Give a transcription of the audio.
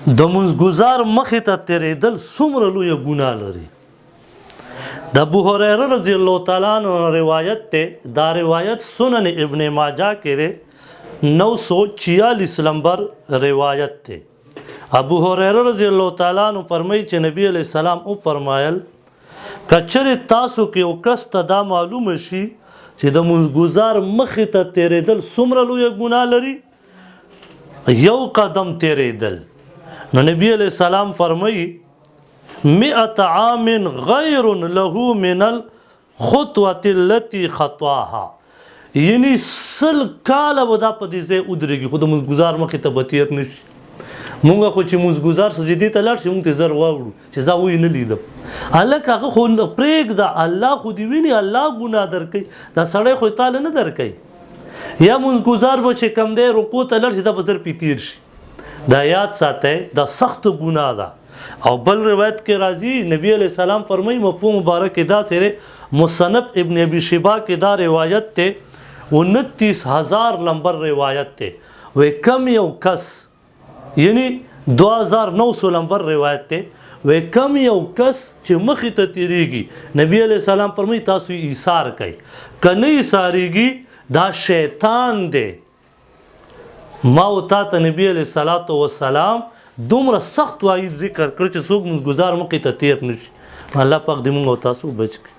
د منځګزار مخې ته تېرېدل څومره لویه ګناه لري. د ابو هريره رضی الله تعالی عنہ روایت ته، دا روایت سنن ابن ماجه کې دی، 946 نمبر روایت ته. ابو هريره رضی الله تعالی عنہ فرمایي چې نبی علیہ السلام او فرمایل کچره تاسو کې او کس ته دا معلومه شي چې د منځګزار مخې ته تېرېدل څومره لویه ګناه لري، یو قدم تېرېدل، نو نبی علیہ السلام فرمایي 100 عام غیر له من الخطوة التي خطاها، یعنی 100 کاله به دا په دې ځای ودرېږي خو د منځګزار مخې ته به تېر نه شي. مونږ خو چې منځګزار سجدې ته لاړ شي مونږ ته زر واوړو چې زه وی نه لیدم. هلکه هغه خو پرېږده، الله خو دې ویني، الله ګناه درکوي، دا سړی خو تاله نه درکوي. یا منځګزار به چې کم دی رکوع ته لاړ شي دا به زر پې تېر شي. دا یاد ساتئ، دا سخت ګناه ده. او بل روایت کې راځي نبی علیہ السلام فرمایي مفهوم مبارک دا سره مصنف ابن ابي شيبه کې دا روایت ته 29000 نمبر روایت ته وې کم یو کس، یعنی 2900 نمبر روایت ته وې کم یو کس چې مخې ته تیریږي نبی علیہ السلام فرمایي تاسو ایثار کوي، کنه ایثاریږي دا شیطان دی. ما او تا ته نبی علیہ السلام دومره سخت وایي ذکر کړ چې څوک منځګزار مخې ته تېر نشي. الله پاک دې موږ او تاسو بچ کړي.